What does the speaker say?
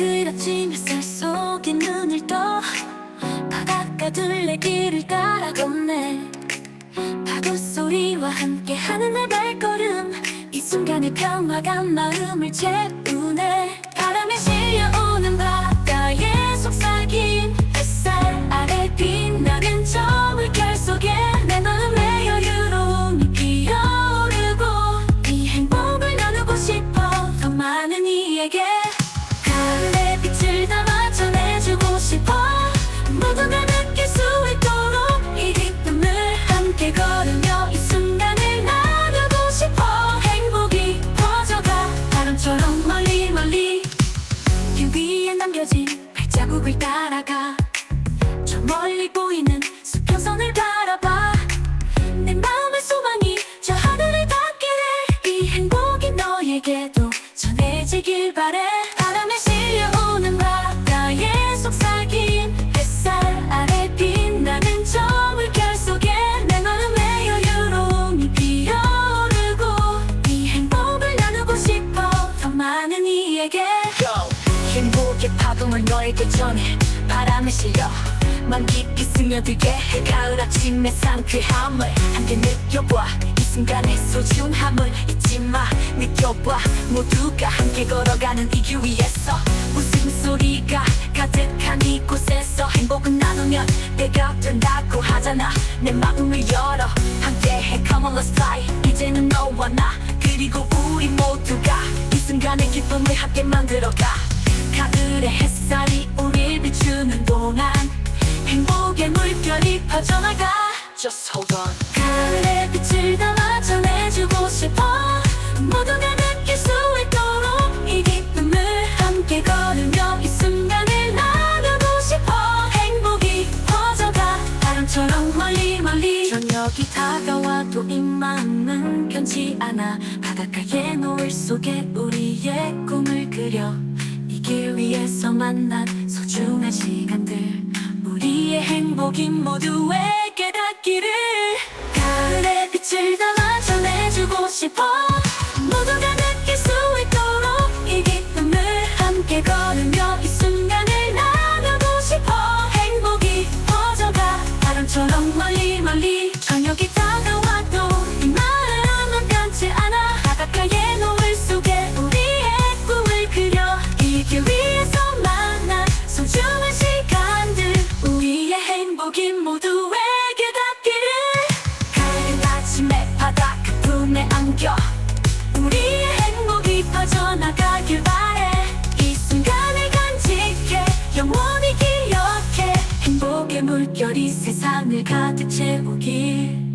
가을 아침 햇살 속에 눈을 떠 바닷가둘레길을 따라 걷네. 파도 소리와 함께하는 내 발걸음, 이 순간의 평화가 마음을 채우네. 바람에 실려오는 바다의 속삭임, 햇살 아래 빛나는 저 물결 속에 내 마음의 여유로움이 피어오르고, 이 행복을 나누고 싶어 더 많은 이에게. 가을의 빛을 담아 전해주고 싶어, 모두가 느낄 수 있도록 이 기쁨을 함께 걸으며 이 순간을 나누고 싶어. 행복이 퍼져가 바람처럼 멀리 멀리 길 위에 남겨진 발자국을 따라가. 저 멀리 보이는 수평선을 바라봐. 내 마음의 소망이 저 하늘을 닿기를, 이 행복이 너에게도 전해지길 바래. 바람에 실려오는 바다의 속삭임, 햇살 아래 빛나는 저 물결 속에 내 마음의 여유로움이 피어오르고, 이 행복을 나누고 싶어 더 많은 이에게. 행복의 파동을 너에게 전해. 바람에 실려 맘 깊이 스며들게 해. 가을 아침의 상쾌함을 함께 느껴봐. 이 순간의 소중함을 잊지마. 느껴봐. 모두가 함께 걸어가는 이 길 위에서 웃음소리가 가득한 이곳에서 행복은 나누면 때가 된다고 하잖아. 내 마음을 열어 함께해. Come on let's fly. 이제는 너와 나 그리고 우리 모두가 이 순간의 기쁨을 함께 만들어가. 가을의 햇살이 우릴 비추는 동안 행복의 물결이 퍼져나가. Just hold on. 가을의 빛을 담아 전해주고 싶어, 모두가 느낄 수 있도록 이 기쁨을 함께 걸으며 이 순간을 나누고 싶어. 행복이 퍼져가 바람처럼 멀리 멀리. 저녁이 다가와도 이 마음은 변치 않아. 바닷가의 노을 속에 우리의 꿈을 그려. 이 길 위에서 만난 소중한 시간들, 우리의 행복이 모두에게 닿기를. 가을의 빛을 담아 전해주고 싶어, 모두가 느낄 수 있도록 이 기쁨을 함께 걸으며 이 순간을 나누고 싶어. 행복이 퍼져가 바람처럼 멀리 멀리. 저녁이 다가와도 이 마음은 변치 않아. 바닷가의 노을 속에 우리의 꿈을 그려. 이 길 위에서 만난 소중한 시간들, 우리의 행복이 모두에게 닿기를. 가을 아침에 바닷가 품에 안겨 우리의 행복이 퍼져나가길 바래. 이 순간을 간직해 영원히 기억해. 행복의 물결이 세상을 가득 채우길.